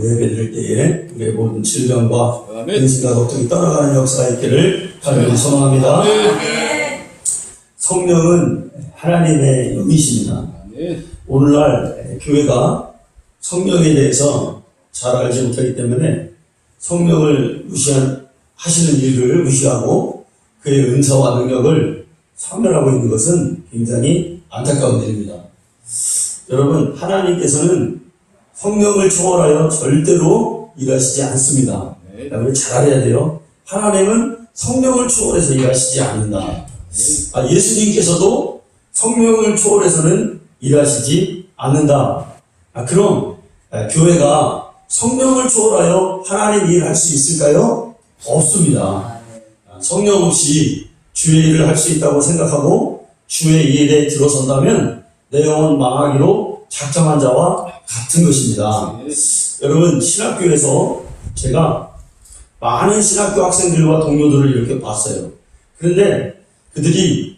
예배드릴 때에 우리의 모든 질병과 아멘. 근심과 걱정이 떠나가는 역사가 있기를 간절히 소망합니다. 성령은 하나님의 영이십니다. 아멘. 오늘날 교회가 성령에 대해서 잘 알지 못하기 때문에 성령을 하시는 일을 무시하고 그의 은사와 능력을 사멸하고 있는 것은 굉장히 안타까운 일입니다. 여러분, 하나님께서는 성령을 초월하여 절대로 일하시지 않습니다. 여러분 잘 알아야 돼요. 하나님은 성령을 초월해서 일하시지 않는다. 예수님께서도 성령을 초월해서는 일하시지 않는다. 그럼 교회가 성령을 초월하여 하나님 일을 할 수 있을까요? 없습니다. 성령 없이 주의 일을 할 수 있다고 생각하고 주의 일에 들어선다면 내 영혼 망하기로 작정한 자와 같은 것입니다. 여러분, 신학교에서 제가 많은 신학교 학생들과 동료들을 이렇게 봤어요. 그런데 그들이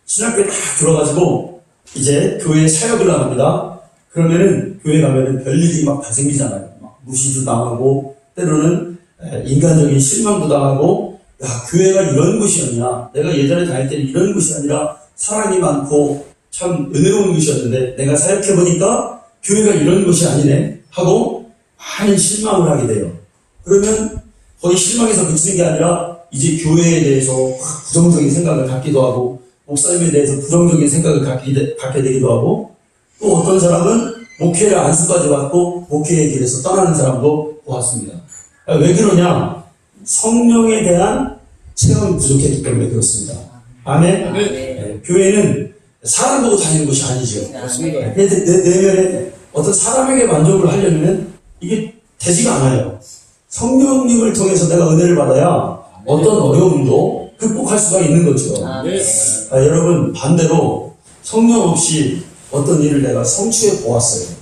신학교에 딱 들어가지고 이제 교회에 사역을 나갑니다. 그러면은 교회 가면은 별일이 막 다 생기잖아요. 막 무시도 당하고 때로는 인간적인 실망도 당하고, 야, 교회가 이런 곳이었냐, 내가 예전에 다닐 때는 이런 곳이 아니라 사랑이 많고 참 은혜로운 곳이었는데 내가 사역해보니까 교회가 이런 곳이 아니네 하고 많은 실망을 하게 돼요. 그러면 거의 실망에서 그치는 게 아니라 이제 교회에 대해서 부정적인 생각을 갖기도 하고 목사님에 대해서 부정적인 생각을 갖게 되기도 하고, 또 어떤 사람은 목회를 안수까지 받고 목회의 길에서 떠나는 사람도 보았습니다. 왜 그러냐? 성령에 대한 체험이 부족했기 때문에 그렇습니다. 아멘? 네, 교회는 사람 보고 다니는 곳이 아니죠. 맞습니다. 내 내면에 어떤 사람에게 만족을 하려면 이게 되지가 않아요. 성령님을 통해서 내가 은혜를 받아야 어떤 어려움도 극복할 수가 있는 거죠. 여러분, 반대로 성령 없이 어떤 일을 내가 성취해 보았어요.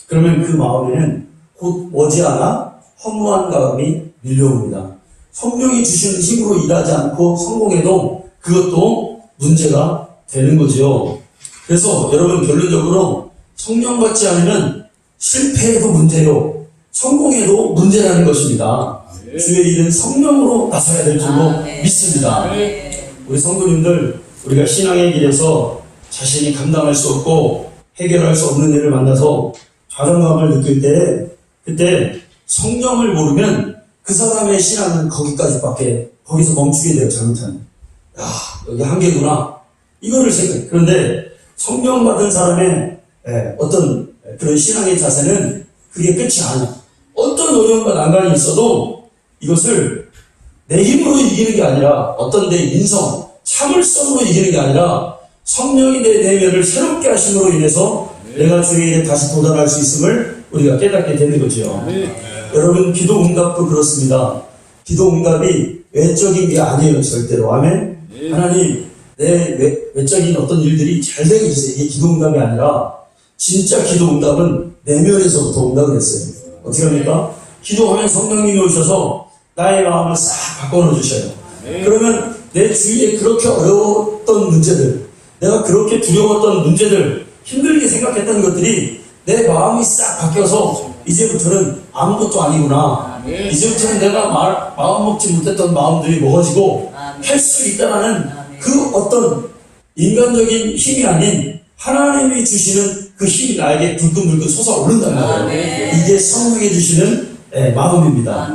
그러면 그 마음에는 곧 머지않아 허무한 마음이 밀려옵니다. 성령이 주시는 힘으로 일하지 않고 성공해도 그것도 문제가 되는 거죠. 그래서 여러분, 결론적으로 성령 받지 않으면 실패해도 문제요, 성공해도 문제라는 것입니다. 주의 일은 성령으로 나서야 될 줄로 믿습니다. 우리 성도님들, 우리가 신앙의 길에서 자신이 감당할 수 없고 해결할 수 없는 일을 만나서 좌절감을 느낄 때, 그때 성령을 모르면 그 사람의 신앙은 거기서 멈추게 돼요. 잘못하면. 야, 여기 한계구나, 이거를 생각해. 그런데 성령 받은 사람의 어떤 그런 신앙의 자세는 그게 끝이 아니야. 어떤 어려움과 난관이 있어도 이것을 내 힘으로 이기는 게 아니라, 어떤 내 인성, 참을성으로 이기는 게 아니라 성령이 내 내면을 새롭게 하심으로 인해서 내가 주의 일에 다시 도달할 수 있음을 우리가 깨닫게 되는 거죠. 여러분, 기도 응답도 그렇습니다. 기도 응답이 외적인 게 아니에요, 절대로. 아멘? 하나님, 내 외적인 어떤 일들이 잘 되게 해주세요. 이게 기도 응답이 아니라 진짜 기도 응답은 내면에서부터 응답을 했어요. 어떻게 합니까? 기도하면 성령님이 오셔서 나의 마음을 싹 바꿔놓어 주셔요. 그러면 내 주위에 그렇게 어려웠던 문제들, 내가 그렇게 두려웠던 문제들, 힘들게 생각했던 것들이 내 마음이 싹 바뀌어서 이제부터는 아무것도 아니구나. 이제부터는 내가 마음 먹지 못했던 마음들이 먹어지고 할 수 있다라는 그 어떤 인간적인 힘이 아닌 하나님이 주시는 그 힘이 나에게 불끈불끈 솟아오른단 말이에요. 이게 성령이 주시는 마음입니다.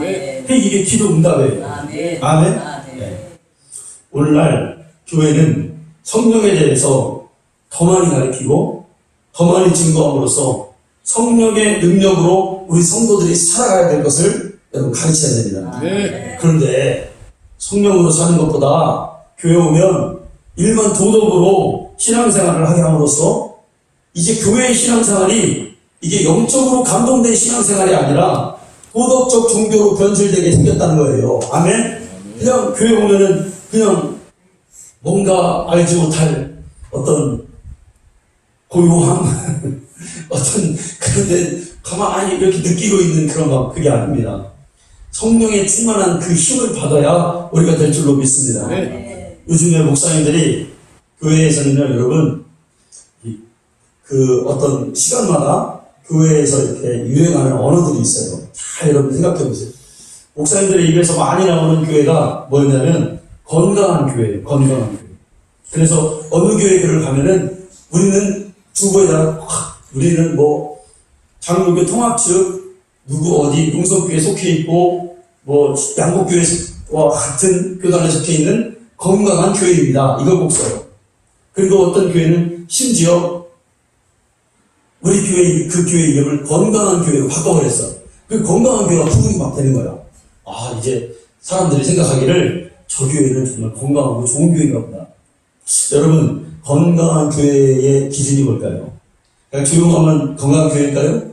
이게 기도 응답이에요. 아멘? 오늘날 교회는 성령에 대해서 더 많이 가르치고 더 많이 증거함으로써 성령의 능력으로 우리 성도들이 살아가야 될 것을 여러분 가르쳐야 됩니다. 그런데 성령으로 사는 것보다 교회 오면 일반 도덕으로 신앙생활을 하게 함으로써 이제 교회의 신앙생활이 이게 영적으로 감동된 신앙생활이 아니라 도덕적 종교로 변질되게 생겼다는 거예요. 아멘? 그냥 교회 오면은 그냥 뭔가 알지 못할 어떤 고요함, 어떤 그런데 가만히 이렇게 느끼고 있는 그런 것, 그게 아닙니다. 성령의 충만한 그 힘을 받아야 우리가 될 줄로 믿습니다. 요즘에 목사님들이 교회에서는요, 여러분, 그 어떤 시간마다 교회에서 이렇게 유행하는 언어들이 있어요. 잘 여러분 생각해 보세요. 목사님들의 입에서 많이 나오는 교회가 뭐였냐면 건강한 교회예요. 건강한 교회. 그래서 어느 교회 교회를 가면은 우리는 주보에다가 우리는 뭐 장로교 통합 측 누구 어디 용성교회에 속해 있고 뭐 양복교회와 같은 교단에 속해 있는 건강한 교회입니다. 이걸 꼭 써요. 그리고 어떤 교회는 심지어 우리 교회 그 교회 이름을 건강한 교회로 바꿔버렸어. 그 건강한 교회가 부흥이 막 되는 거야. 아 이제 사람들이 생각하기를 저 교회는 정말 건강하고 좋은 교회인가 보다. 여러분 건강한 교회의 기준이 뭘까요? 그냥 조용하면 건강한 교회일까요?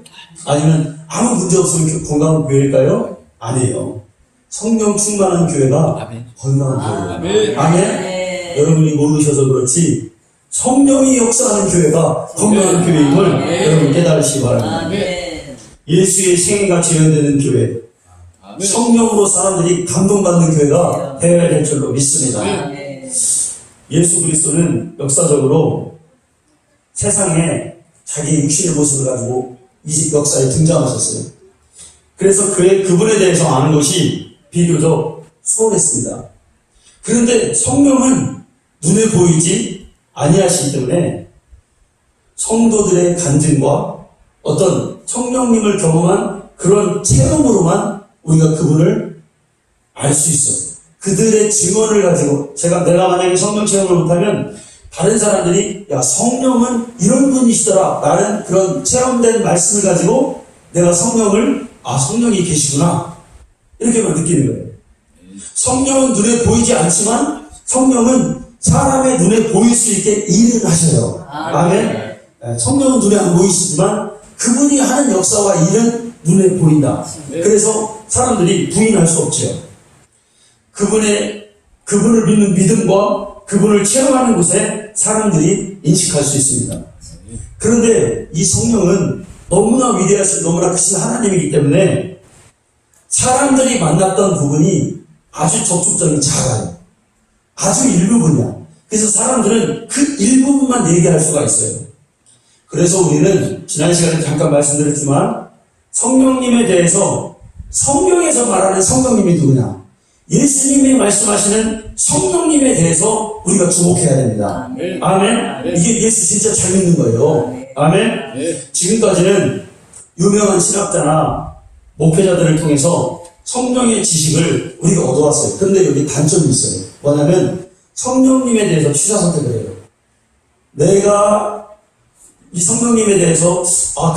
아니면 아무 문제 없으면 건강한 교회일까요? 아니에요. 성령 충만한 교회가 건강한 교회예요. 아멘. 여러분이 모르셔서 그렇지 성령이 역사하는 교회가 건강한 교회임을 여러분 깨달으시기 바랍니다. 예수의 생애가 재현되는 교회, 성령으로 사람들이 감동받는 교회가 되어야 될 줄로 믿습니다. 예수 그리스도는 역사적으로 세상에 자기 육신의 모습을 가지고 이 역사에 등장하셨어요. 그래서 그분에 대해서 아는 것이 비교적 수월했습니다. 그런데 성령은 눈에 보이지 아니하시기 때문에 성도들의 간증과 어떤 성령님을 경험한 그런 체험으로만 우리가 그분을 알 수 있어요. 그들의 증언을 가지고 내가 만약에 성령 체험을 못하면 다른 사람들이 야 성령은 이런 분이시더라 라는 그런 체험된 말씀을 가지고 내가 성령이 계시구나 이렇게만 느끼는 거예요. 성령은 눈에 보이지 않지만 성령은 사람의 눈에 보일 수 있게 일을 하셔요. 아멘. 성령은 눈에 안 보이시지만 그분이 하는 역사와 일은 눈에 보인다. 그래서 사람들이 부인할 수 없죠. 그분을 믿는 믿음과 그분을 체험하는 곳에 사람들이 인식할 수 있습니다. 그런데 이 성령은 너무나 위대하시고 너무나 크신 하나님이기 때문에 사람들이 만났던 부분이 아주 접촉점이 작아요. 아주 일부분이야. 그래서 사람들은 그 일부분만 얘기할 수가 있어요. 그래서 우리는 지난 시간에 잠깐 말씀드렸지만 성령님에 대해서 성경에서 말하는 성령님이 누구냐? 예수님이 말씀하시는 성령님에 대해서 우리가 주목해야 됩니다. 아멘. 이게 예수 진짜 잘 믿는 거예요. 아멘. 지금까지는 유명한 신학자나 목회자들을 통해서 성령의 지식을 우리가 얻어왔어요. 그런데 여기 단점이 있어요. 뭐냐면 성령님에 대해서 취사 선택을 해요. 내가 이 성령님에 대해서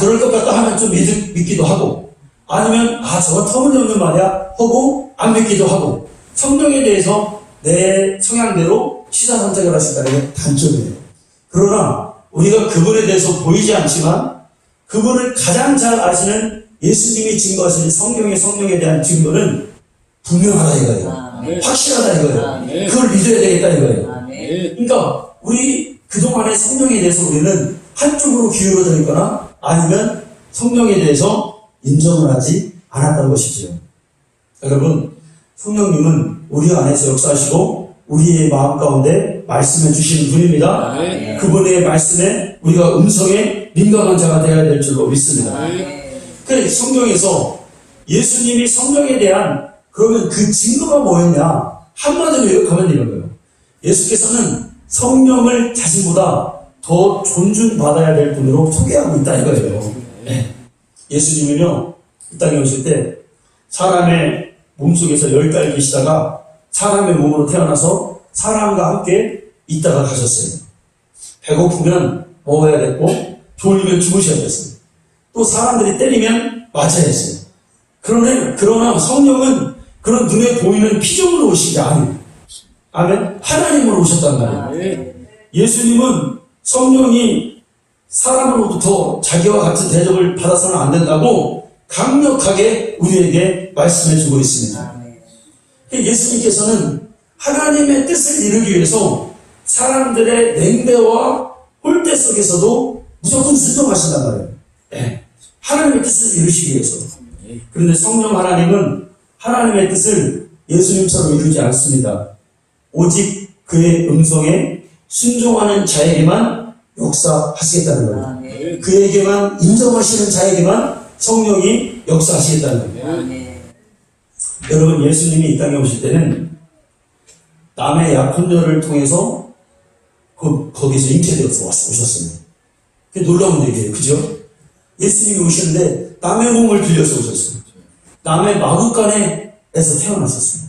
그럴 것 같다 하면 좀 믿기도 하고 아니면 저건 터무니없는 말이야 하고 안 믿기도 하고 성령에 대해서 내 성향대로 취사 선택을 하신다는 게 단점이에요. 그러나 우리가 그분에 대해서 보이지 않지만 그분을 가장 잘 아시는 예수님이 증거하시는 성령에 대한 증거는 분명하다 이거예요. 확실하다 이거예요. 그걸 믿어야 되겠다 이거예요. 그러니까 우리 그동안의 성령에 대해서 우리는 한쪽으로 기울어져 있거나 아니면 성령에 대해서 인정을 하지 않았던 것이죠. 여러분, 성령님은 우리 안에서 역사하시고 우리의 마음 가운데 말씀해 주시는 분입니다. 그분의 말씀에 우리가 음성에 민감한 자가 되어야 될 줄로 믿습니다. 그래, 성경에서 예수님이 성령에 대한 그러면 그 증거가 뭐였냐? 한마디로 요약하면 이런 거예요. 예수께서는 성령을 자신보다 더 존중받아야 될 분으로 소개하고 있다 이거예요. 예수님은요, 이 땅에 오실 때 사람의 몸속에서 10달 계시다가 사람의 몸으로 태어나서 사람과 함께 있다가 가셨어요. 배고프면 먹어야 됐고 졸리면 주무셔야 됐어요. 또 사람들이 때리면 맞아야 했어요. 그러나 성령은 그런 눈에 보이는 피조물로 오신 게 아니에요. 아멘. 하나님으로 오셨단 말이에요. 예수님은 성령이 사람으로부터 자기와 같은 대접을 받아서는 안 된다고 강력하게 우리에게 말씀해 주고 있습니다. 예수님께서는 하나님의 뜻을 이루기 위해서 사람들의 냉대와 홀대 속에서도 무조건 순종하신단 말이에요. 하나님의 뜻을 이루시기 위해서. 그런데 성령 하나님은 하나님의 뜻을 예수님처럼 이루지 않습니다. 오직 그의 음성에 순종하는 자에게만 역사하시겠다는 거예요. 그에게만 인정하시는 자에게만 성령이 역사하시겠다는 거예요. 여러분, 예수님이 이 땅에 오실 때는 남의 약혼녀를 통해서 거기서 잉태되어서 오셨습니다. 그게 놀라운 얘기예요. 그죠? 예수님이 오시는데 남의 몸을 빌려서 오셨어요. 남의 마구간에서 태어났었어요.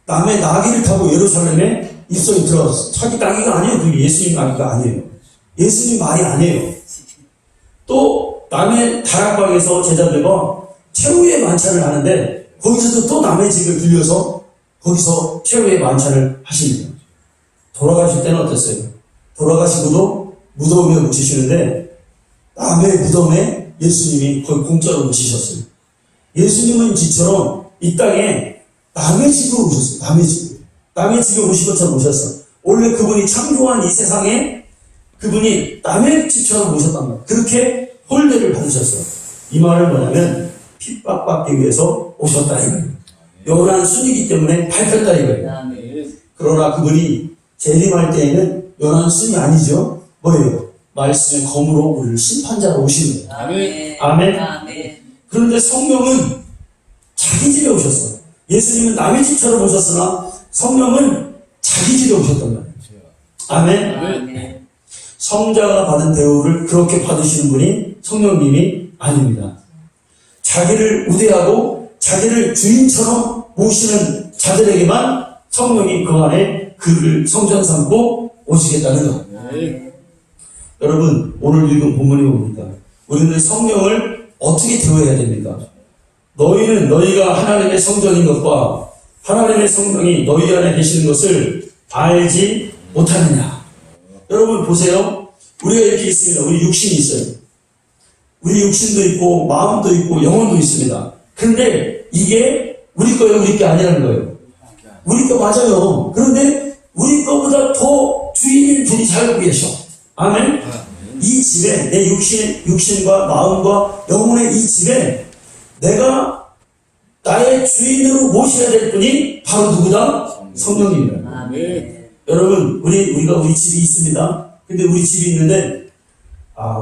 남의 나귀를 타고 예루살렘에 입성이 들어갔어요. 자기 나귀가 아니에요. 그게 예수님 나귀가 아니에요. 예수님 말이 아니에요. 또 남의 다락방에서 제자들과 최후의 만찬을 하는데 거기서도 또 남의 집을 빌려서 거기서 최후의 만찬을 하십니다. 돌아가실 때는 어땠어요? 돌아가시고도 무덤에 묻히시는데 남의 무덤에 예수님이 거의 공짜로 묻히셨어요. 예수님은 지처럼 이 땅에 남의 집으로 오셨어요. 남의 집. 남의 집에 오신 것처럼 오셨어요. 원래 그분이 창조한 이 세상에 그분이 남의 집처럼 오셨단 말이에요. 그렇게 홀대를 받으셨어요. 이 말은 뭐냐면 핍박받기 위해서 오셨다 이거예요. 연한 순이기 때문에 밟혔다 이거예요. 그러나 그분이 재림할 때에는 연한 순이 아니죠. 뭐예요? 말씀의 검으로 우리를 심판자로 오시는 거예요. 아멘. 그런데 성령은 자기 집에 오셨어요. 예수님은 남의 집처럼 오셨으나 성령은 자기 집에 오셨단 말이에요. 아멘. 성자가 받은 대우를 그렇게 받으시는 분이 성령님이 아닙니다. 자기를 우대하고 자기를 주인처럼 모시는 자들에게만 성령이 그 안에 그를 성전 삼고 오시겠다는 것. 여러분, 오늘 읽은 본문이 뭡니까? 우리는 성령을 어떻게 대우해야 됩니까? 너희는 너희가 하나님의 성전인 것과 하나님의 성령이 너희 안에 계시는 것을 알지 못하느냐? 여러분 보세요. 우리가 이렇게 있습니다. 우리 육신이 있어요. 우리 육신도 있고 마음도 있고 영혼도 있습니다. 그런데 이게 우리 거예요, 우리 게 아니라는 거예요. 우리 거 맞아요. 그런데 우리 거보다 더 주인인 분이 살고 계셔. 아멘. 이 집에 내 육신과 마음과 영혼의 이 집에 내가 나의 주인으로 모셔야 될 분이 바로 누구다? 성령입니다. 여러분, 우리가 우리 집이 있습니다. 근데 우리 집이 있는데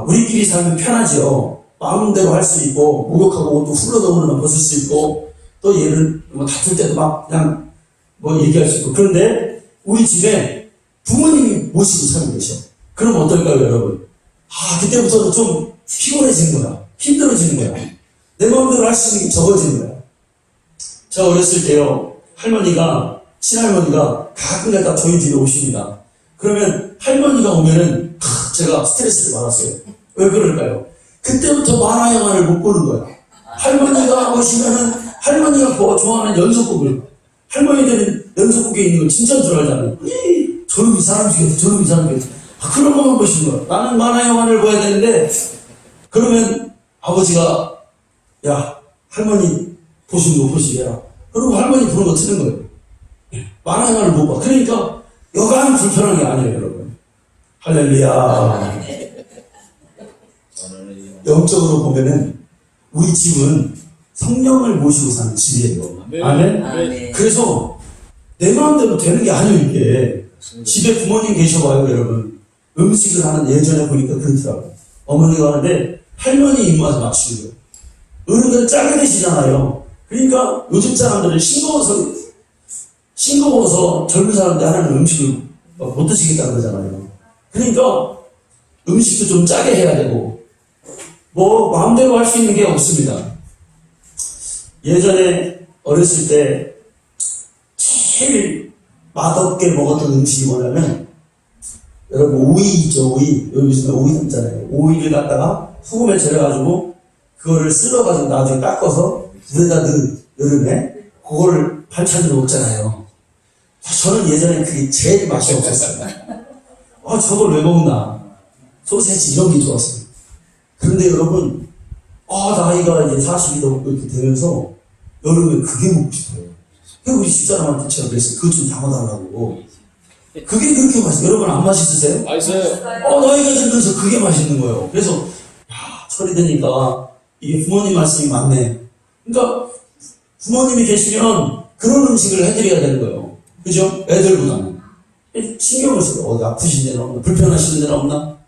우리끼리 살면 편하죠. 마음대로 할 수 있고 목욕하고 또 훌러덩으로 벗을 수 있고 또 얘를 다툴 때도 막 그냥 얘기할 수 있고. 그런데 우리 집에 부모님이 모시고 살고 계셔. 그럼 어떨까요, 여러분? 그때부터는 좀 피곤해지는 거야. 힘들어지는 거야. 내 마음대로 할 수 있는 게 적어지는 거야. 제가 어렸을 때요, 친할머니가 가끔 가다 저희 집에 오십니다. 그러면 할머니가 오면은 제가 스트레스를 받았어요. 왜 그럴까요? 그때부터 만화 영화를 못 보는 거야. 할머니가 오시면은 할머니가 좋아하는 연속극을, 할머니들은 연속극에 있는 거 진짜인 줄 알잖아요. 저놈 이 사람 죽였어, 저놈 이 사람 죽였어. 그런 것만 보시는 거야. 나는 만화 영화를 봐야 되는데, 그러면 아버지가, 야, 할머니 보시면 못 보시게 해라. 그리고 할머니 보는 거 틀는 거예요. 만화 영화를 못 봐. 그러니까 여간 불편한 게 아니에요, 여러분. 할렐루야. 영적으로 보면은 우리 집은 성령을 모시고 사는 집이에요. 아멘. 그래서 내 마음대로 되는 게 아니에요, 이게. 집에 부모님 계셔봐요, 여러분. 음식을 하는 예전에 보니까 그렇더라고요. 어머니가 하는데 할머니 입맛에 맞추는 거예요. 어른들은 짜게 드시잖아요. 그러니까 요즘 사람들은 싱거워서 젊은 사람들 하는 음식을 못 드시겠다는 거잖아요. 그러니까 음식도 좀 짜게 해야 되고 마음대로 할 수 있는 게 없습니다. 예전에 어렸을 때 제일 맛없게 먹었던 음식이 뭐냐면, 여러분 오이 있죠, 오이. 여기 요즘에 오이 있잖아요. 오이를 갖다가 소금에 절여가지고 그거를 쓸어가지고 나중에 닦아서 물에다 넣은 여름에 그거를 반찬으로 먹잖아요. 저는 예전에 그게 제일 맛이 없었어요. 저걸 왜 먹나? 소세지 이런 게 좋았어요. 그런데 여러분, 나이가 이제 40이 넘고 이렇게 되면서 여름에 그게 먹고 싶어요. 그래서 우리 집사람한테 제가 그랬어요. 그거 좀 담아달라고. 그게 그렇게 맛있어요. 여러분 안 맛있으세요? 맛있어요. 나이가 들면서 그게 맛있는 거예요. 그래서 철이 되니까 이게 부모님 말씀이 맞네. 그러니까 부모님이 계시면 그런 음식을 해드려야 되는 거예요. 그죠? 애들보다는. 신경을 써요. 어디 아프신 데는 없나? 불편하신 데는 없나?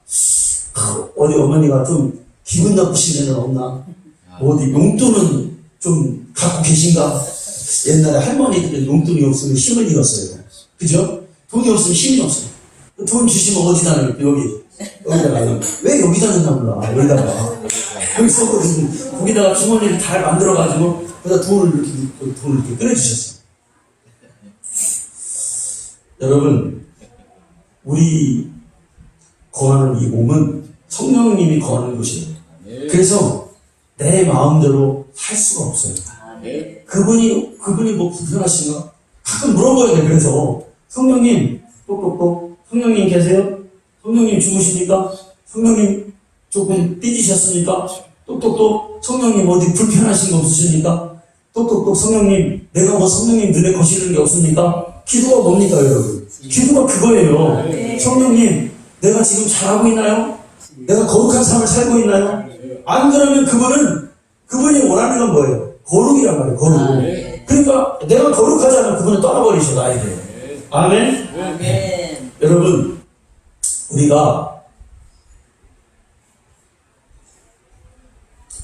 어디 어머니가 좀 기분 나쁘신 일은 없나? 어디 용돈은 좀 갖고 계신가? 옛날에 할머니들은 용돈이 없으면 힘을 잃었어요. 그죠? 돈이 없으면 힘이 없어요. 돈 주시면 어디다 넣어요? 여기다가 놔요. 왜 여기다 넣나 몰라. 여기다가. 여기 썼거든. 거기다가 주머니를 잘 만들어가지고, 거기다 돈을 이렇게 꺼내주셨어요. 여러분, 우리 거하는 이 몸은 성령님이 거하는 곳이에요. 그래서 내 마음대로 살 수가 없어요. 그분이 뭐 불편하신가? 가끔 물어봐야 돼. 그래서 성령님, 똑똑똑, 성령님 계세요? 성령님 주무십니까? 성령님 조금 삐지셨습니까? 똑똑똑, 성령님 어디 불편하신 거 없으십니까? 똑똑똑, 성령님, 내가 뭐 성령님 눈에 거시는 게 없습니까? 기도가 뭡니까, 여러분? 기도가 그거예요. 성령님, 내가 지금 잘하고 있나요? 내가 거룩한 삶을 살고 있나요? 안 그러면 그분이 원하는 건 뭐예요? 거룩이란 말이에요, 거룩. 그러니까 내가 거룩하지 않으면 그분은 떠나버리셔, 나에게. 아멘? 아멘. 여러분, 우리가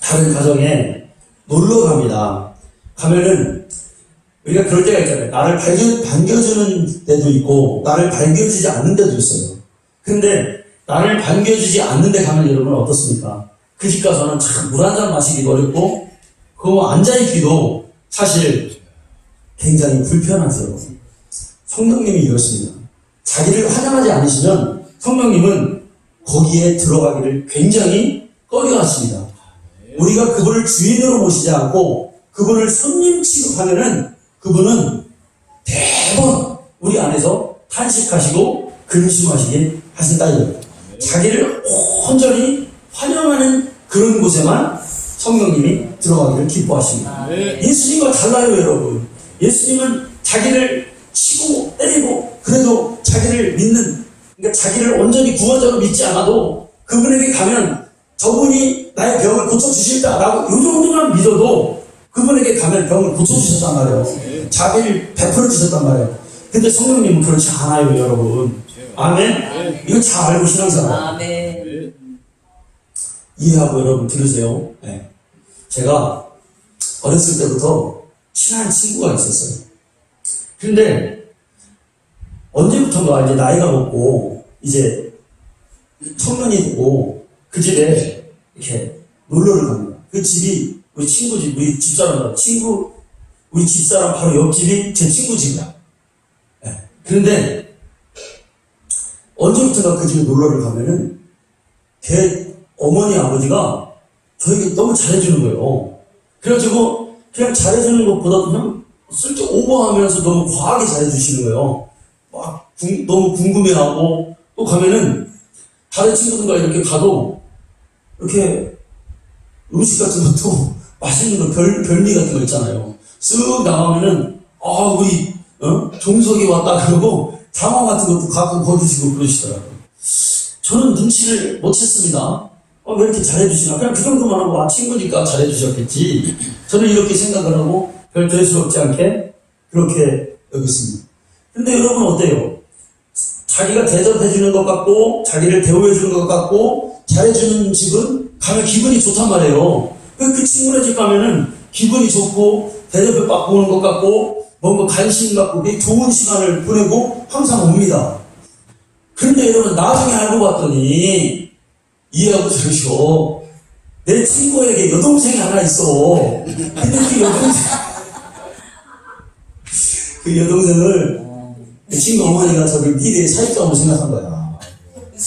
다른 가정에 놀러 갑니다. 가면은 우리가 그럴 때가 있잖아요. 나를 반겨주는 데도 있고 나를 반겨주지 않는 데도 있어요. 근데 나를 반겨주지 않는 데 가면 여러분 어떻습니까? 그 집 가서는 참 물 한 잔 마시기 어렵고 그거 앉아있기도 사실 굉장히 불편하죠. 성령님이 이렇습니다. 자기를 환영하지 않으시면 성령님은 거기에 들어가기를 굉장히 꺼려하십니다. 우리가 그분을 주인으로 모시지 않고 그분을 손님 취급하면은 그분은 대번 우리 안에서 탄식하시고 근심하시게 하신다는 자기를 온전히 환영하는 그런 곳에만 성령님이 들어가기를 기뻐하십니다. 예수님과 달라요, 여러분. 예수님은 자기를 치고 때리고 그래도 자기를 믿는, 그러니까 자기를 온전히 구원자로 믿지 않아도 그분에게 가면 저분이 나의 병을 고쳐주실다라고 이 정도만 믿어도 그분에게 가면 병을 고쳐주셨단 말이에요. 자비를 베풀어 주셨단 말이에요. 근데 성령님은 그렇지 않아요, 여러분. 아멘? 이거 잘 알고 신앙생활. 아멘. 이해하고 여러분 들으세요. 네. 제가 어렸을 때부터 친한 친구가 있었어요. 근데 언제부턴가 이제 나이가 먹고 이제 청년이 되고 그 집에 이렇게 놀러를 갑니다. 그 집이 우리 친구 집, 우리 집사람, 우리 집사람 바로 옆집이 제 친구 집이야. 네. 그런데 언제부턴가 그 집에 놀러를 가면은 걔 어머니 아버지가 저에게 너무 잘해주는 거예요. 그래가지고 그냥 잘해주는 것보다 그냥 쓸데없이 오버하면서 너무 과하게 잘해주시는 거예요. 막 너무 궁금해하고 또 가면은 다른 친구들과 이렇게 가도 이렇게 음식 같은 것도 맛있는 거 별미 같은 거 있잖아요. 쓱 나가면은 우리 종석이 왔다 그러고 장어 같은 것도 가끔 거두시고 그러시더라고요. 저는 눈치를 못 챘습니다. 왜 이렇게 잘해주시나? 그냥 그 정도만 하고 친구니까 잘해주셨겠지. 저는 이렇게 생각을 하고 별 대수롭지 않게 그렇게 여겼습니다. 근데 여러분 어때요? 자기가 대접해주는 것 같고 자기를 대우해주는 것 같고 잘해주는 집은 가면 기분이 좋단 말이에요. 그 친구네 집 가면은 기분이 좋고 대접을 받고 오는 것 같고 뭔가 관심 갖고 좋은 시간을 보내고 항상 옵니다. 그런데 여러분 나중에 알고 봤더니 이해하고 들으시오. 내 친구에게 여동생이 하나 있어. 근데 그 여동생을 내 친구 어머니가 저를 미래의 사익감으로 생각한 거야.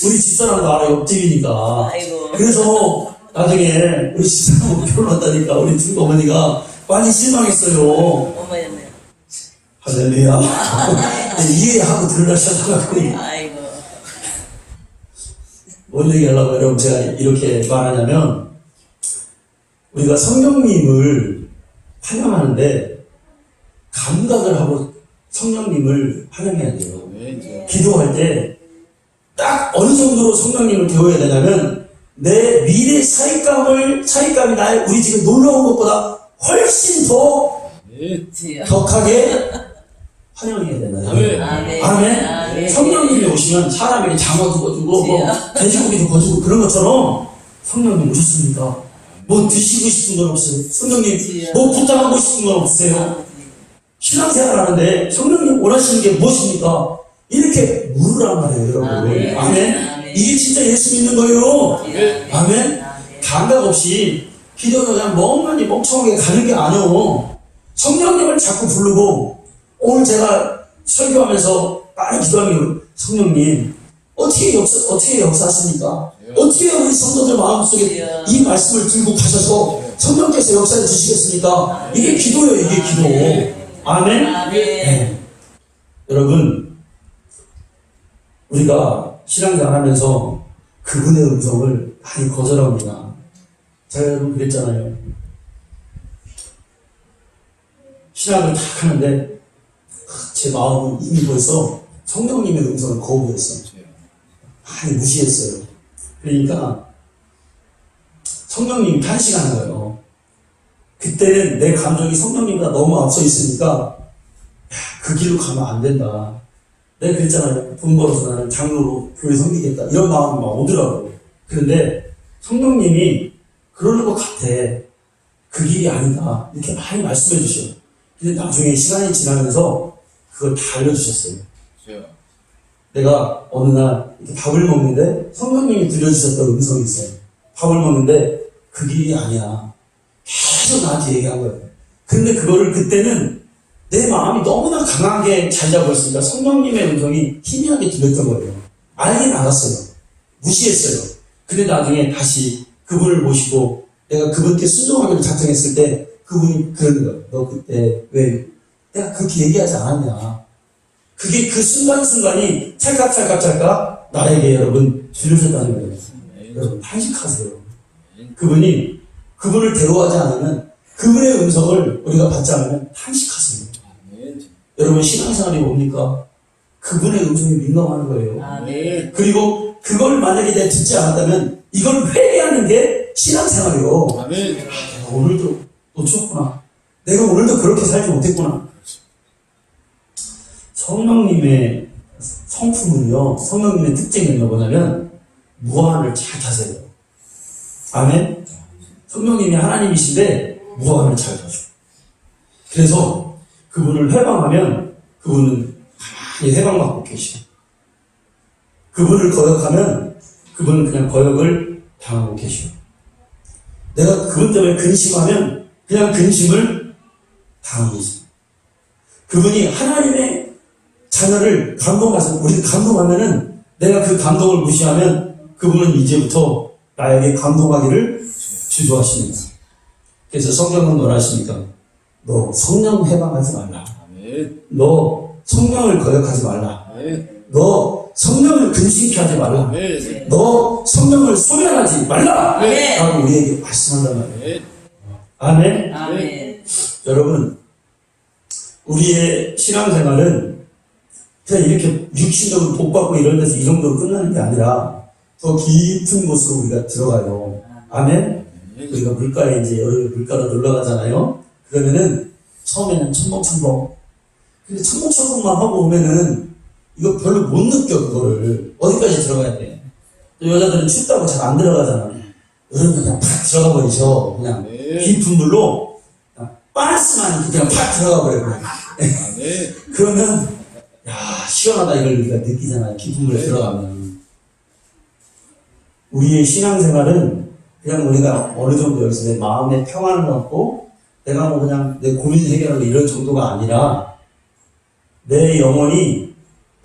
우리 집사람도 알아, 옆집이니까. 아이고. 그래서 나중에 우리 집사람하고 결혼했다니까 우리 친구 어머니가 많이 실망했어요. 어머니네. 할렐루야. 이해하고 들으셔서 아이고. 뭔 얘기 하려고 여러분 제가 이렇게 말하냐면 우리가 성령님을 환영하는데 감각을 하고 성령님을 환영해야 돼요. 기도할 때 딱 어느 정도로 성령님을 대워야 되냐면 내 미래 사익감이 나의 우리 집에 놀러 온 것보다 훨씬 더 격하게 환영해야 된다. 아멘. 아멘. 아멘. 아멘. 성령님이 오시면 사람에게 장어도 거주고 뭐 돼지고기도 거주고 그런 것처럼 성령님 오셨습니다. 뭐 드시고 싶은 건 없어요. 성령님 뭐 부탁하고 싶은 건 없으세요. 신앙생활 하는데 성령님 원하시는 게 무엇입니까? 이렇게 물으란 말이에요, 여러분. 아멘. 아멘. 아멘. 이게 진짜 예수 믿는 거예요. 아멘. 감각 없이 기도는 그냥 멍하니 멍청하게 가는 게 아니오. 성령님을 자꾸 부르고 오늘 제가 설교하면서 많이 기도하면 성령님 어떻게 역사하십니까? 어떻게 우리 성도들 마음속에 이 말씀을 들고 가셔서 성령께서 역사해 주시겠습니까? 이게 기도예요, 이게 기도. 아멘. 아멘. 네. 여러분, 우리가 신앙생활 하면서 그분의 음성을 많이 거절합니다. 제가 여러분 그랬잖아요. 신앙을 딱 하는데 제 마음은 이미 벌써 성령님의 음성을 거부했어요. 많이 무시했어요. 그러니까 성령님이 탄식하는 거예요. 그때는 내 감정이 성령님보다 너무 앞서 있으니까 그 길로 가면 안 된다. 내가 그랬잖아요. 돈 벌어서 나는 장로로 교회 섬기겠다. 이런 마음이 막 오더라고요. 그런데 성령님이 그러는 것 같아. 그 길이 아니다. 이렇게 많이 말씀해 주셔요. 근데 나중에 시간이 지나면서 그걸 다 알려주셨어요. 내가 어느 날 이렇게 밥을 먹는데 성령님이 들려주셨던 음성이 있어요. 밥을 먹는데 그 길이 아니야. 계속 나한테 얘기한 거예요. 근데 그거를 그때는 내 마음이 너무나 강하게 잘 잡고 있으니까 성령님의 음성이 희미하게 들렸던 거예요. 알긴 알았어요. 무시했어요. 근데 나중에 다시 그분을 모시고 내가 그분께 순종하기로 작정했을 때 그분이 그러는 거예요. 너 그때 왜 내가 그렇게 얘기하지 않았냐. 그게 그 순간순간이 찰칵 나에게 여러분 들려줬다는 거예요. 여러분 탄식하세요. 그분이 그분을 대우하지 않으면 그분의 음성을 우리가 받지 않으면 탄식하세요. 여러분 신앙생활이 뭡니까? 그분의 음성에 민감하는 거예요. 아멘. 그리고 그걸 만약에 내가 듣지 않았다면 이걸 회개하는 게 신앙생활이요. 아멘. 내가 오늘도 놓쳤구나. 내가 오늘도 그렇게 살지 못했구나. 성령님의 성품은요, 성령님의 특징은요, 뭐냐면 무한을 잘 타세요. 아멘? 성령님이 하나님이신데 무한을 잘 타죠. 그래서 그분을 회방하면 그분은 가만히 회방받고 계셔. 그분을 거역하면 그분은 그냥 거역을 당하고 계셔. 내가 그분 때문에 근심하면 그냥 근심을 당하고 있어. 그분이 하나님의 자녀를 감동해서 우리를 감동하면은 내가 그 감동을 무시하면 그분은 이제부터 나에게 감동하기를 주저하십니다. 그래서 성경은 뭐라 하십니까? 너 성령 해방하지 말라. 너 성령을 거역하지 말라. 너 성령을 근심케 하지 말라. 너 성령을 소멸하지 말라. 라고 우리에게 말씀한단 말이에요. 아멘. 아멘. 여러분, 우리의 신앙생활은 그냥 이렇게 육신적으로 복받고 이런 데서 이 정도로 끝나는 게 아니라 더 깊은 곳으로 우리가 들어가요. 아멘? 우리가 물가에 이제 여러 물가로 놀러 가잖아요. 그러면은 처음에는 첨벙첨벙. 근데 첨벙첨벙만 하고 오면은 이거 별로 못 느껴, 그거를. 어디까지 들어가야 돼? 또 여자들은 춥다고 잘 안 들어가잖아. 여러분 그냥 팍 들어가 버리죠. 그냥 깊은 물로 그냥 빤스만 그냥 팍 들어가 버려요. 그러면 야, 시원하다 이걸 우리가 느끼잖아요. 깊은 물에 들어가면. 우리의 신앙생활은 그냥 우리가 어느 정도 여기서 내 마음의 평안을 얻고 내가 뭐 그냥 내 고민 해결하고 이런 정도가 아니라 내 영혼이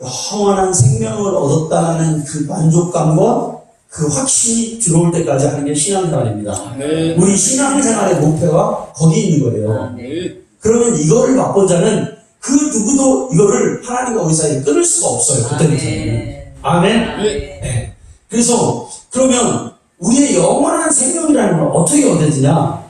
영원한 생명을 얻었다는 그 만족감과 그 확신이 들어올 때까지 하는 게 신앙생활입니다. 우리 신앙생활의 목표가 거기 있는 거예요. 그러면 이거를 맛본 자는 그 누구도 이거를 하나님과 우리 사이에 끊을 수가 없어요. 그때부터는. 아멘? 네. 그래서 그러면 우리의 영원한 생명이라는 걸 어떻게 얻어지냐?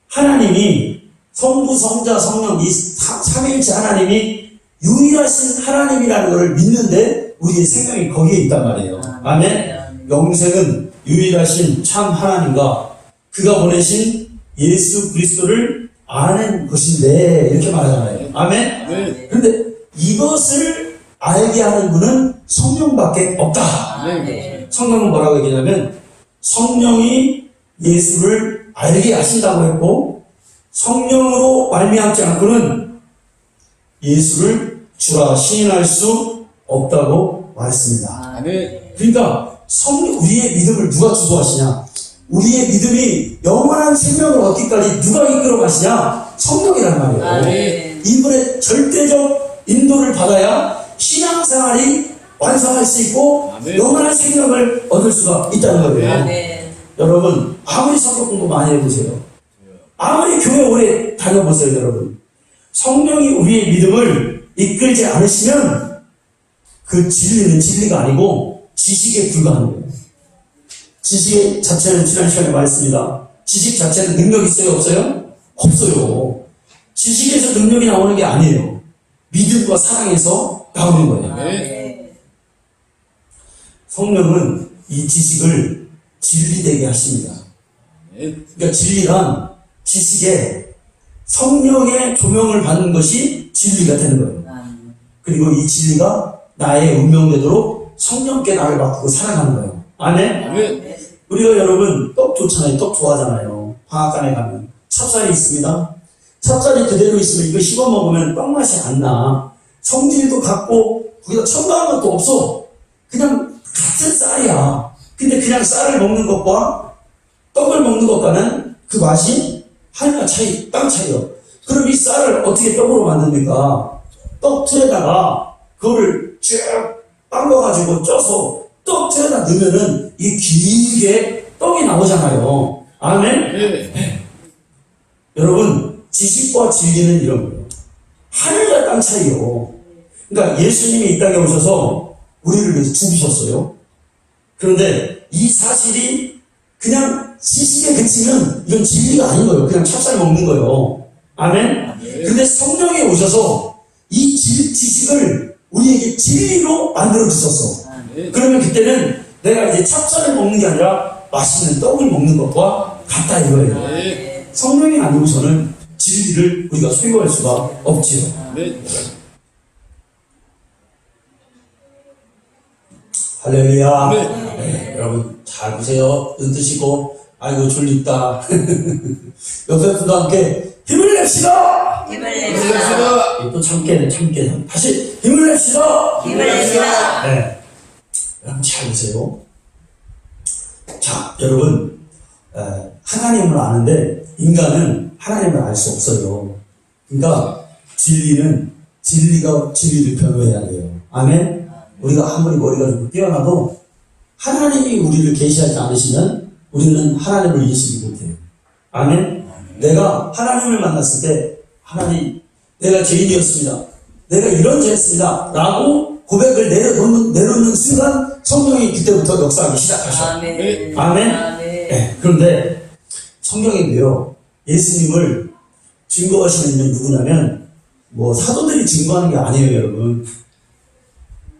하나님이 성부, 성자, 성령 이 삼위일체 하나님이 유일하신 하나님이라는 걸 믿는데 우리의 생명이 거기에 있단 말이에요. 아멘? 영생은 유일하신 참 하나님과 그가 보내신 예수 그리스도를 아는 것인데 이렇게 말하잖아요. 아멘? 그런데 이것을 알게 하는 분은 성령밖에 없다. 아멘. 성경은 뭐라고 얘기하냐면 성령이 예수를 알게 하신다고 했고 성령으로 말미암지 않고는 예수를 주라 시인할 수 없다고 말했습니다. 아멘. 그러니까 우리의 믿음을 누가 주도하시냐? 우리의 믿음이 영원한 생명을 얻기까지 누가 이끌어 가시냐? 성령이란 말이에요. 아멘. 이분의 절대적 인도를 받아야 신앙생활이 완성할 수 있고 아멘. 영원한 생명을 얻을 수가 있다는 거예요. 아멘. 여러분 아무리 성경 공부 많이 해보세요. 아무리 교회 오래 다녀보세요. 여러분 성령이 우리의 믿음을 이끌지 않으시면 그 진리는 진리가 아니고 지식에 불과한 거예요. 지식 자체는 지난 시간에 말했습니다. 지식 자체는 능력이 있어요? 없어요? 없어요. 지식에서 능력이 나오는 게 아니에요. 믿음과 사랑에서 나오는 거예요. 아멘. 성령은 이 지식을 진리되게 하십니다. 아멘. 그러니까 진리란 지식에 성령의 조명을 받는 것이 진리가 되는 거예요. 아멘. 그리고 이 진리가 나의 운명되도록 성령께 나를 맡기고 살아가는 거예요. 아멘? 아멘. 우리가 여러분 떡 좋잖아요. 떡 좋아하잖아요. 방앗간에 가면 찹쌀이 있습니다. 찹쌀이 그대로 있으면 이거 씹어 먹으면 떡 맛이 안 나. 성질도 같고 거기다 첨가한 것도 없어. 그냥 같은 쌀이야. 근데 그냥 쌀을 먹는 것과 떡을 먹는 것과는 그 맛이 하늘과 차이, 땅 차이요. 그럼 이 쌀을 어떻게 떡으로 만듭니까? 떡 틀에다가 그거를 쭉 빵거가지고 쪄서 떡 틀에다 넣으면은 이 길게 떡이 나오잖아요. 아멘? 네. 여러분, 지식과 진리는 이런 거예요. 하늘과 땅 차이요. 그러니까 예수님이 이 땅에 오셔서 우리를 위해서 죽으셨어요. 그런데 이 사실이 그냥 지식에 그치면 이건 진리가 아닌 거예요. 그냥 찹쌀 먹는 거예요. 아멘? 근데 성령이 오셔서 이 지식을 우리에게 진리로 만들어 주셨어. 네. 그러면 그때는 내가 이제 찹쌀을 먹는 게 아니라 맛있는 떡을 먹는 것과 같다 이거예요. 네. 성령이 아니고서는 진리를 우리가 소유할 수가 없지요. 네. 할렐루야. 네. 네, 여러분 잘 보세요. 눈 뜨시고 아이고 졸립다. 옆에 분과 함께 힘을 냅시다. 힘을 냅시다. 감사합니다. 또 참게 다시 힘을 냅시다. 힘을 냅시다. 네. 여러분 잘 보세요. 자, 여러분 하나님을 아는데 인간은 하나님을 알 수 없어요. 그러니까 진리가 진리를 변호해야 돼요. 아멘. 우리가 아무리 머리가 좀 뛰어나도 하나님이 우리를 계시하지 않으시면 우리는 하나님을 인식을 못해요. 아멘. 내가 하나님을 만났을 때 하나님 내가 죄인이었습니다. 내가 이런 죄했습니다. 라고 고백을 내놓는 순간 성령이 그때부터 역사하기 시작하셔. 아멘. 아멘. 아멘. 네, 그런데 성경인데요. 예수님을 증거하시는 분은 누구냐면 사도들이 증거하는 게 아니에요, 여러분.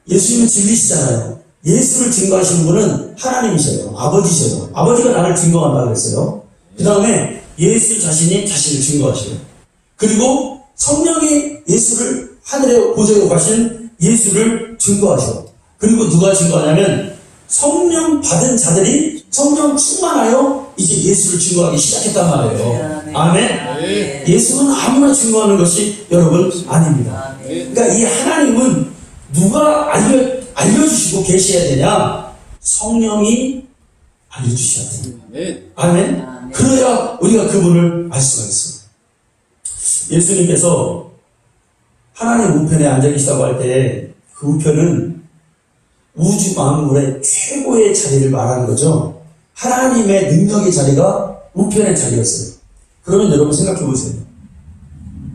예수님은 진리시잖아요. 예수를 증거하시는 분은 하나님이셔요. 아버지셔요. 아버지가 나를 증거한다고 그랬어요. 그 다음에 예수 자신이 자신을 증거하셔요. 그리고 성령이 예수를 하늘에 보좌에 가신 예수를 증거하셔. 그리고 누가 증거하냐면 성령 받은 자들이 성령 충만하여 이제 예수를 증거하기 시작했단 말이에요. 아멘. 네. 예수는 아무나 증거하는 것이 여러분 아닙니다. 그러니까 이 하나님은 누가 알려주시고 계셔야 되냐? 성령이 알려주셔야 돼요. 네. 아멘. 아멘. 그래야 우리가 그분을 알 수가 있어요. 예수님께서 하나님 우편에 앉아 계시다고 할 때 그 우편은 우주 만물의 최고의 자리를 말하는 거죠. 하나님의 능력의 자리가 우편의 자리였어요. 그러면 여러분 생각해 보세요.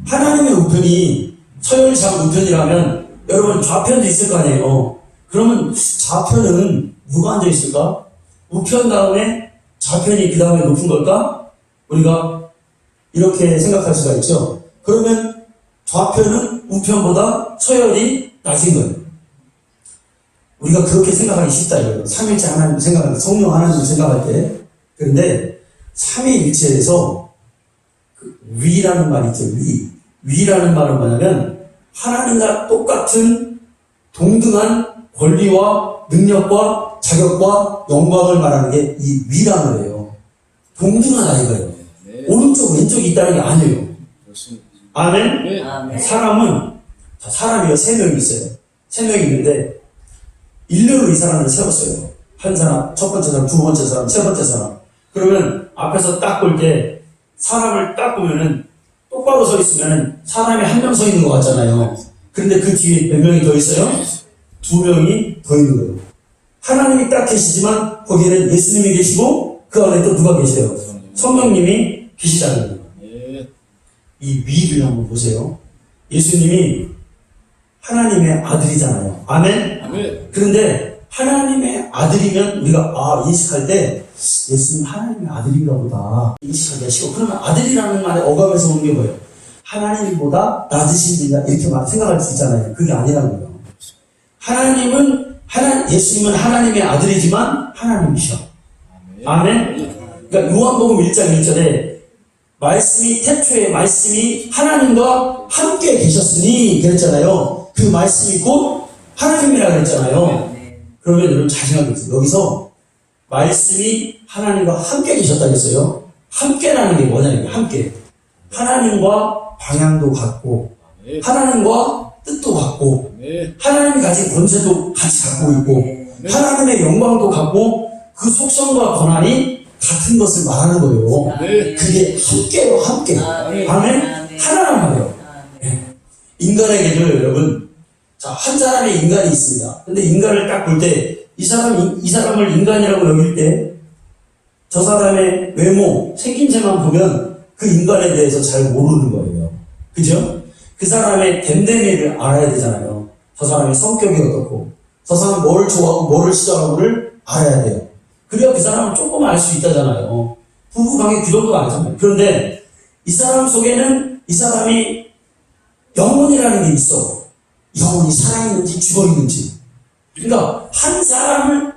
하나님의 우편이 서열상 우편이라면 여러분 좌편도 있을 거 아니에요. 그러면 좌편은 누가 앉아 있을까? 우편 다음에 좌편이 그 다음에 높은 걸까? 우리가 이렇게 생각할 수가 있죠. 그러면 좌편은 우편보다 서열이 낮은 거예요. 우리가 그렇게 생각하기 쉽다 이거예요. 삼일체 하나님 생각할 때, 성령 하나님 생각할 때. 그런데 삼위일체에서 그 위라는 말이 있죠. 위라는 말은 뭐냐면 하나님과 똑같은 동등한 권리와 능력과 자격과 영광을 말하는 게 이 위라는 거예요. 동등하다 이거예요. 네. 오른쪽 왼쪽이 있다는 게 아니에요. 그렇습니다. 아멘? 네. 아멘. 사람이 세 명이 있어요. 세 명이 있는데 일렬로 이 사람을 세웠어요. 한 사람, 첫 번째 사람, 두 번째 사람, 세 번째 사람. 그러면 앞에서 딱 볼 때 사람을 딱 보면은 똑바로 서 있으면은 사람이 한 명 서 있는 것 같잖아요. 그런데 그 뒤에 몇 명이 더 있어요? 두 명이 더 있는 거예요. 하나님이 딱 계시지만 거기에는 예수님이 계시고 그 안에 또 누가 계세요? 성령님이 계시다는 거예요. 네. 이 위를 한번 보세요. 예수님이 하나님의 아들이잖아요. 아멘? 아멘. 그런데 하나님의 아들이면 우리가 인식할 때 예수님 하나님의 아들인가 보다 인식하기가 쉬워. 그러면 아들이라는 말의 어감에서 오는 게 뭐예요? 하나님보다 낮으신 분이다 이렇게 생각할 수 있잖아요. 그게 아니라는 거예요. 예수님은 하나님의 아들이지만 하나님이셔. 아멘? 그러니까 요한복음 1장 1절에 말씀이 태초에 말씀이 하나님과 함께 계셨으니 그랬잖아요. 그 말씀이 곧 하나님이라 그랬잖아요. 그러면 여러분 자신하게 있어요. 여기서 말씀이 하나님과 함께 계셨다 그랬어요. 함께라는 게 뭐냐면 함께. 하나님과 방향도 같고 하나님과 뜻도 같고 네. 하나님이 가진 권세도 같이 갖고 있고 하나님의 영광도 갖고 그 속성과 권한이 같은 것을 말하는 거예요. 네. 그게 함께요, 함께. 아멘. 아멘? 하나란 말이에요. 아멘. 인간에게도 여러분, 자, 한 사람의 인간이 있습니다. 근데 인간을 딱 볼 때, 이 사람을 인간이라고 여길 때, 저 사람의 외모, 생김새만 보면 그 인간에 대해서 잘 모르는 거예요. 그죠? 그 사람의 됨됨이를 알아야 되잖아요. 저 사람의 성격이 어떻고, 저 사람은 뭘 좋아하고 뭐를 싫어하고를 알아야 돼요. 그래야 그 사람은 조금 알 수 있다잖아요. 부부관계 그 정도가 아니잖아요. 그런데 이 사람 속에는 이 사람이 영혼이라는 게 있어. 영혼이 살아있는지 죽어있는지. 그러니까 한 사람을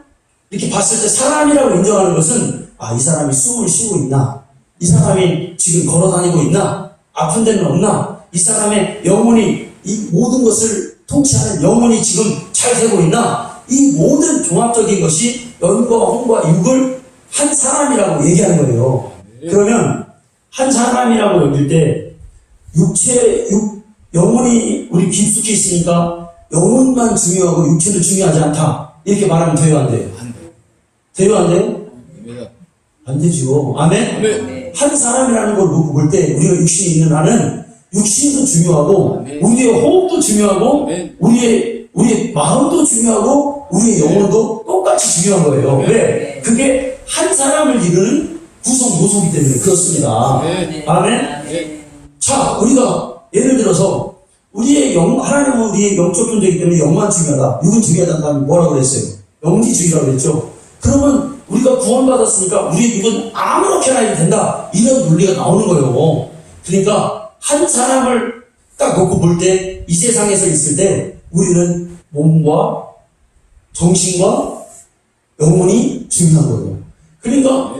이렇게 봤을 때 사람이라고 인정하는 것은 이 사람이 숨을 쉬고 있나? 이 사람이 지금 걸어다니고 있나? 아픈 데는 없나? 이 사람의 영혼이 이 모든 것을 통치하는 영혼이 지금 잘 되고 있나? 이 모든 종합적인 것이 영과 혼과 육을 한 사람이라고 얘기하는 거예요. 그러면 한 사람이라고 여길 때 영혼이 우리 깊숙이 있으니까 영혼만 중요하고 육체는 중요하지 않다. 이렇게 말하면 돼요, 안 돼요? 안 돼요. 돼요, 안 돼요? 됩니다. 안 되죠. 아멘? 아멘. 한 사람이라는 걸 놓고 볼 때 우리가 육신이 있는 한은 육신도 중요하고 아멘. 우리의 호흡도 중요하고 아멘. 우리의 마음도 중요하고 우리의 영혼도 똑같이 중요한 거예요. 아멘. 왜? 그게 한 사람을 이루는 구성 요소이기 때문에 그렇습니다. 아멘. 아멘? 자, 우리가 예를 들어서 하나님은 우리의 영적 존재이기 때문에 영만 중요하다. 육은 중요하다는 사람이 뭐라고 그랬어요? 영지주의라고 그랬죠. 그러면 우리가 구원받았으니까 우리의 육은 아무렇게나 해도 된다. 이런 논리가 나오는 거예요. 그러니까 한 사람을 딱 놓고 볼 때 이 세상에서 있을 때 우리는 몸과 정신과 영혼이 중요한 거예요. 그러니까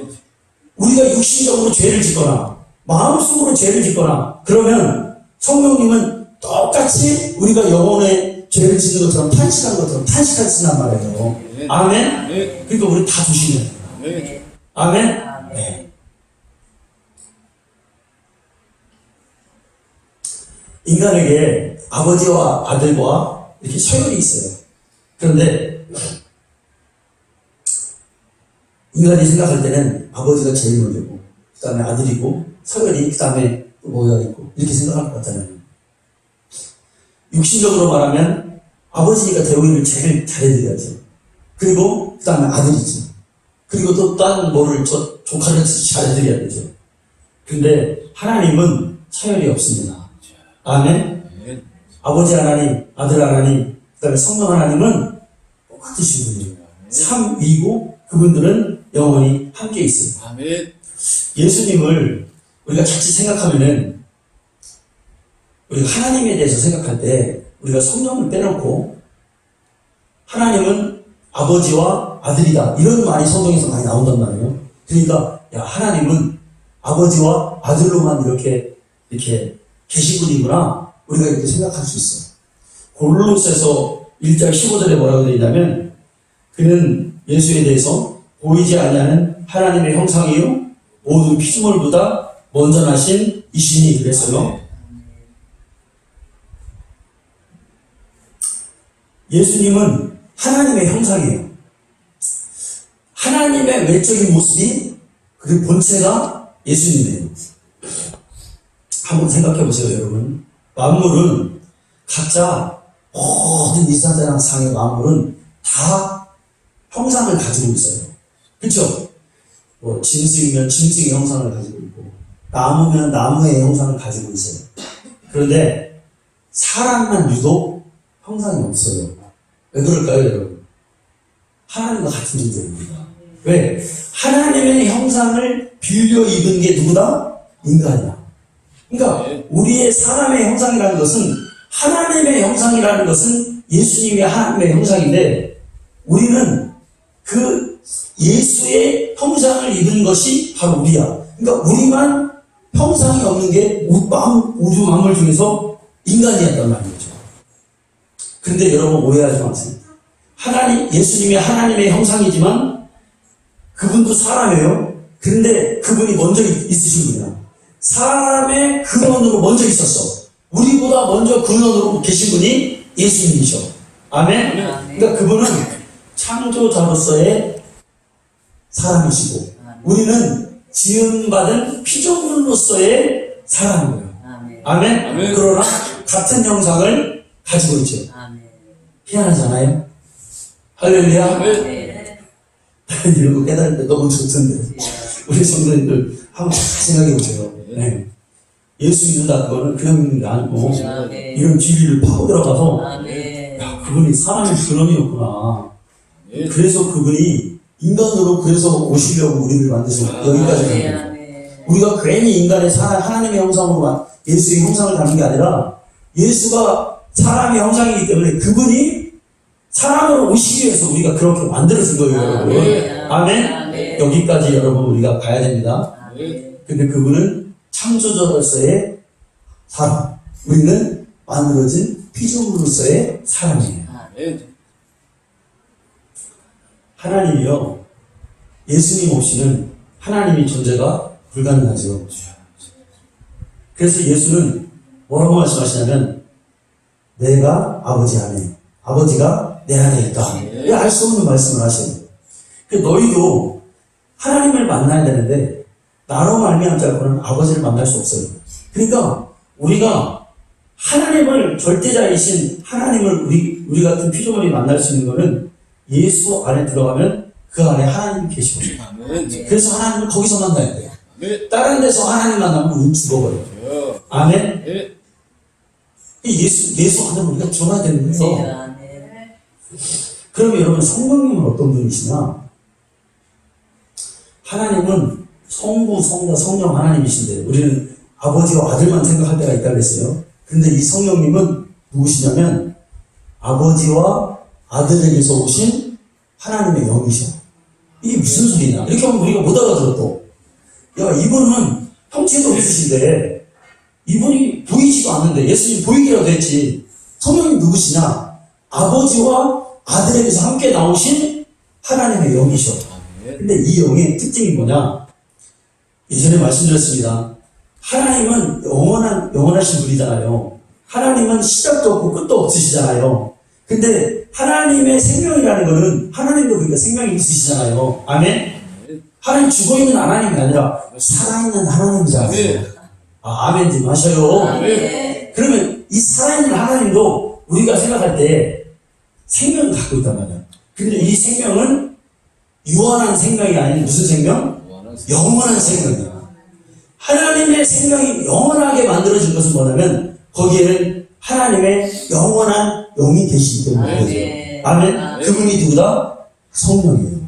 우리가 육신적으로 죄를 짓거나 마음속으로 죄를 짓거나 그러면 성령님은 똑같이 우리가 영혼에 죄를 짓는 것처럼 탄식한 것처럼 탄식하신단 말이에요. 아멘? 네. 그러니까 우리 다 조심해야 돼요. 네. 아멘? 아멘. 네. 인간에게 아버지와 아들과 이렇게 서열이 있어요. 그런데 인간이 생각할 때는 아버지가 제일 먼저고 그 다음에 아들이고 서열이 그 다음에 또 뭐가 있고 이렇게 생각할 것 같잖아요. 육신적으로 말하면 아버지니까 대우를 제일 잘해드려야죠. 그리고 그 다음에 아들이지. 그리고 또 다른 뭐를 조카를 잘해드려야 되죠. 근데 하나님은 서열이 없습니다. 아멘? 네. 아버지 하나님, 아들 하나님, 그 다음에 성령 하나님은 똑같으신 분이에요. 삼위고 그분들은 영원히 함께 있습니다. 아멘. 예수님을 우리가 자칫 생각하면은 우리가 하나님에 대해서 생각할 때 우리가 성령을 빼놓고 하나님은 아버지와 아들이다 이런 말이 성경에서 많이 나온단 말이에요. 그러니까 하나님은 아버지와 아들로만 이렇게 계신 분이구나 우리가 이렇게 생각할 수 있어요. 골로새서 1장 15절에 뭐라고 되어 있냐면 그는 예수에 대해서 보이지 아니하는 하나님의 형상이요 모든 피조물보다 먼저 나신 이시니 그랬어요. 예수님은 하나님의 형상이에요. 하나님의 외적인 모습이 그 본체가 예수님이에요. 한번 생각해 보세요, 여러분. 만물은 각자 모든 이사자랑 상의 만물은 다 형상을 가지고 있어요. 그렇죠? 뭐 짐승이면 짐승의 형상을 가지고 있고 나무면 나무의 형상을 가지고 있어요. 그런데 사람만 유독 형상이 없어요. 왜 그럴까요, 여러분? 하나님과 같은 존재입니다. 왜? 하나님의 형상을 빌려 입은 게 누구다? 인간이야. 그러니까 우리의 사람의 형상이라는 것은 하나님의 형상이라는 것은 예수님의 하나님의 형상인데 우리는 그 예수의 형상을 입은 것이 바로 우리야. 그러니까 우리만 형상이 없는 게 우주 만물 중에서 인간이었단 말이죠. 근데 여러분 오해하지 마세요. 예수님이 하나님의 형상이지만 그분도 사람이에요. 근데 그분이 먼저 있으신 분이야. 사람의 근원으로 먼저 있었어. 우리보다 먼저 근원으로 계신 분이 예수님이셔. 아멘? 그러니까 그분은 창조자로서의 사람이시고 우리는 지음받은 피조물로서의 사람이에요. 아멘? 그러나 같은 형상을 가지고 있죠. 희한하잖아요? 할렐루야? 이런 거 깨달을 때 너무 좋던데. 우리 성도님들 한번 잘 생각해 보세요. 네. 예수 믿는다 그거는 그냥 믿는 게 아니고 이런 진리를 파고 들어가서 야, 그분이 사람의 근원이었구나. 그래서 그분이 인간으로 그래서 오시려고 우리를 만드셔서 여기까지 간 거예요. 우리가 괜히 인간의 하나님의 형상으로 예수의 형상을 담는 게 아니라 예수가 사람의 형상이기 때문에 그분이 사람으로 오시기 위해서 우리가 그렇게 만들어진 거예요, 여러분. 아멘? 여기까지 여러분 우리가 가야 됩니다. 근데 그분은 창조자로서의 사람, 우리는 만들어진 피조물로서의 사람이에요. 하나님이요, 예수님 없이는 하나님의 존재가 불가능하죠. 그래서 예수는 뭐라고 말씀하시냐면 내가 아버지 안에, 아버지가 내 안에 있다. 알 수 없는 말씀을 하셔요. 너희도 하나님을 만나야 되는데 나로 말미암지 않고는 아버지를 만날 수 없어요. 그러니까 우리가 하나님을 절대자이신 하나님을 우리 같은 피조물이 만날 수 있는 것은 예수 안에 들어가면 그 안에 하나님이 계시거든요. 그래서 하나님을 거기서 만나야 돼요. 다른 데서 하나님 만나면 우리는 죽어버려요. 아멘? 예수 안에 우리가 들어가야 되는 거예요. 그럼 여러분 성령님은 어떤 분이시냐? 하나님은 성부, 성자, 성령 하나님이신데 우리는 아버지와 아들만 생각할 때가 있다고 했어요. 근데 이 성령님은 누구시냐면 아버지와 아들에게서 오신 하나님의 영이셔. 이게 무슨 소리냐? 이렇게 하면 우리가 못 알아들어 또. 야, 이분은 형체도 없으신데 이분이 보이지도 않는데 예수님 보이기라도 했지. 성령님 누구시냐? 아버지와 아들에게서 함께 나오신 하나님의 영이셔. 근데 이 영의 특징이 뭐냐? 예전에 말씀드렸습니다. 하나님은 영원하신 분이잖아요. 하나님은 시작도 없고 끝도 없으시잖아요. 근데 하나님의 생명이라는 거는 하나님도 그러니까 생명이 있으시잖아요. 아멘? 하나님 죽어있는 하나님이 아니라 살아있는 하나님이잖아요. 아멘 좀 하셔요. 아멘. 그러면 이 살아있는 하나님도 우리가 생각할 때 생명을 갖고 있단 말이야. 근데 이 생명은 유한한 생명이 아닌 무슨 생명? 영원한 생명이야. 하나님의 생명이 영원하게 만들어진 것은 뭐냐면 거기에는 하나님의 영원한 영이 계시기 때문에 아멘. 그분이 누구다? 성령이에요.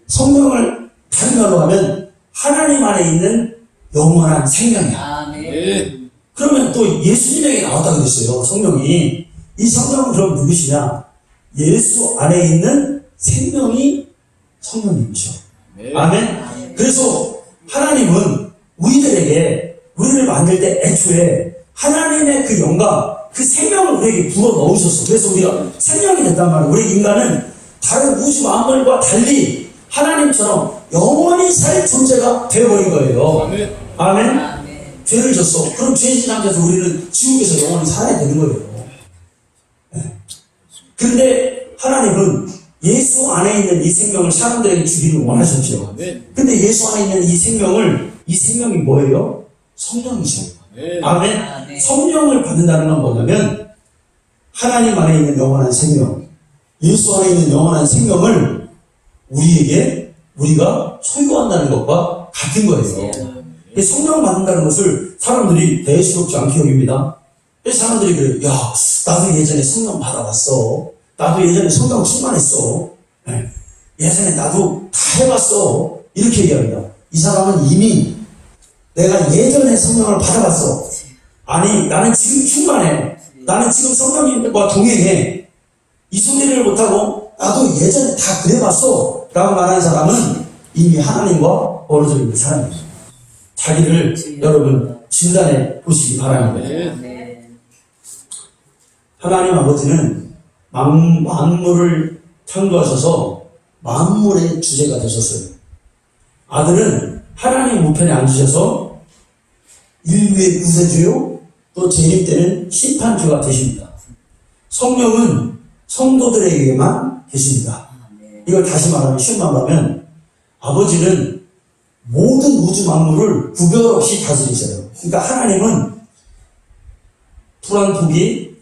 성령을 다른 말로 하면 하나님 안에 있는 영원한 생명이야. 그러면 또 예수님에게 나왔다고 그랬어요. 성령이. 이 성령은 그럼 누구시냐? 예수 안에 있는 생명이 성령님이죠. 아멘. 그래서 하나님은 우리를 만들 때 애초에 하나님의 그 영과 그 생명을 우리에게 부어 넣으셨어. 그래서 우리가 생명이 됐단 말이에요. 우리 인간은 다른 우주 만물과 달리 하나님처럼 영원히 살 존재가 되어버린 거예요. 아멘. 아멘. 아멘. 죄를 졌어. 그럼 죄진 상태에서 우리는 지옥에서 영원히 살아야 되는 거예요. 네. 그런데 하나님은 예수 안에 있는 이 생명을 사람들에게 주기를 원하셨죠. 아멘. 근데 예수 안에 있는 이 생명이 뭐예요? 성령이죠. 아멘. 아멘. 아멘. 성령을 받는다는 건 뭐냐면 하나님 안에 있는 영원한 생명, 예수 안에 있는 영원한 생명을 우리가 소유한다는 것과 같은 거예요. 성령 받는다는 것을 사람들이 대수롭지 않게 여깁니다. 그래서 사람들이 그래요. 야, 나도 예전에 성령 받아봤어. 나도 예전에 성령 충만했어. 네. 예전에 나도 다 해봤어. 이렇게 얘기합니다. 이 사람은 이미 내가 예전에 성령을 받아봤어. 아니, 나는 지금 충만해. 나는 지금 성령님과 동행해. 이 소리를 못하고 나도 예전에 다 그래봤어. 라고 말하는 사람은 이미 하나님과 멀어져 있는 사람이에요. 자기를 여러분 진단해 보시기 바랍니다. 아멘. 하나님 아버지는 만물을 창조하셔서 만물의 주제가 되셨어요. 아들은 하나님 우편에 앉으셔서 인류의 구세주요 또 재림때는 심판주가 되십니다. 성령은 성도들에게만 계십니다. 이걸 다시 말하면 쉬운 말로 하면 아버지는 모든 우주 만물을 구별 없이 다스리셔요. 그러니까 하나님은 불안 폭이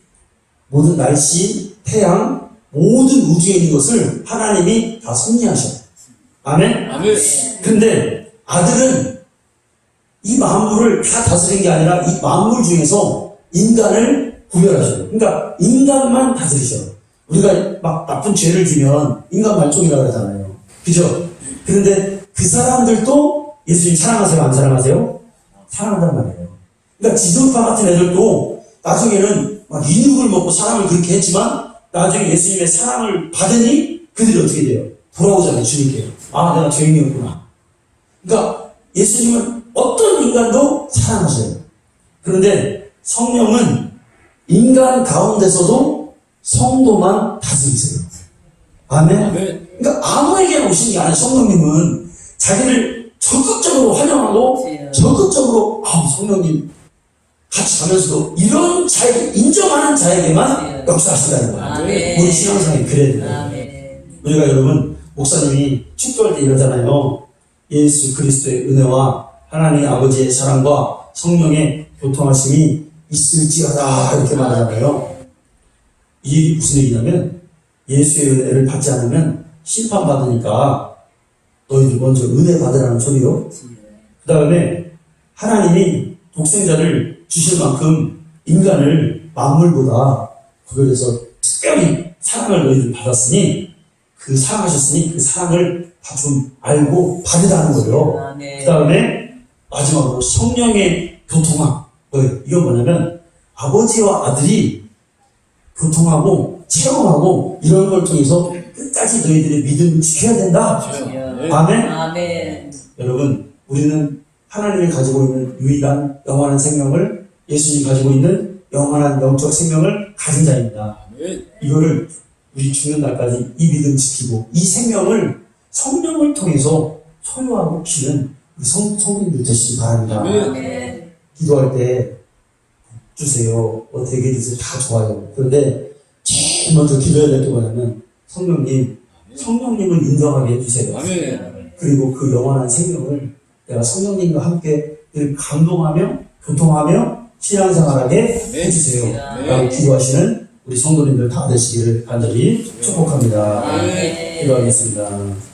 모든 날씨, 태양, 모든 우주에 있는 것을 하나님이 다 섭리하셔요. 아멘? 아멘. 근데 아들은 이 만물을 다 다스린 게 아니라 이 만물 중에서 인간을 구별하셔요. 그러니까 인간만 다스리셔요. 우리가 막 나쁜 죄를 지면 인간 말종이라고 하잖아요. 그죠? 그런데 그 사람들도 예수님 사랑하세요? 안 사랑하세요? 사랑한단 말이에요. 그러니까 지존파 같은 애들도 나중에는 막 인육을 먹고 사람을 그렇게 했지만 나중에 예수님의 사랑을 받으니 그들이 어떻게 돼요? 돌아오잖아요, 주님께. 아, 내가 죄인이었구나. 그러니까 예수님은 어떤 인간도 사랑하셔요. 그런데 성령은 인간 가운데서도 성도만 다스리세요. 아멘? 아멘. 그러니까 아무에게나 오시는 게 아니라 성령님은 자기를 적극적으로 활용하고 적극적으로 성령님 같이 가면서도 이런 자에게 인정하는 자에게만 역사하신다는 거예요. 아멘. 우리 신앙생활이 그래야 돼요. 아멘. 우리가 여러분 목사님이 축도할 때 이러잖아요. 예수 그리스도의 은혜와 하나님 아버지의 사랑과 성령의 교통하심이 있을지어다 이렇게 말하잖아요. 이 얘기 무슨 얘기냐면 예수의 은혜를 받지 않으면 심판받으니까 너희들 먼저 은혜 받으라는 소리요. 그 다음에 하나님이 독생자를 주실 만큼 인간을 만물보다 구별해서 특별히 사랑을 너희들 받았으니 그 사랑하셨으니 그 사랑을 다 좀 알고 받으라는 거예요. 아멘. 그 다음에 마지막으로 성령의 교통함. 이건 뭐냐면 아버지와 아들이 교통하고 체험하고 이런 걸 통해서 끝까지 너희들의 믿음을 지켜야 된다. 아멘. 아멘. 여러분, 우리는 하나님이 가지고 있는 유일한 영원한 생명을, 예수님이 가지고 있는 영원한 영적 생명을 가진 자입니다. 아멘. 이거를 우리 죽는 날까지 이 믿음 지키고 이 생명을 성령을 통해서 소유하고 키는 우리 성도님들 되시기 바랍니다. 아멘. 기도할 때 주세요. 어떻게 해주세요. 다 좋아요. 그런데 제일 먼저 기도해야 될 게 뭐냐면 성령님을 인정하게 해주세요. 아멘. 그리고 그 영원한 생명을 내가 성령님과 함께 늘 감동하며 교통하며 신앙생활하게 해주세요. 라고 기도하시는 우리 성도님들 다 되시기를 간절히 축복합니다. 아멘. 기도하겠습니다.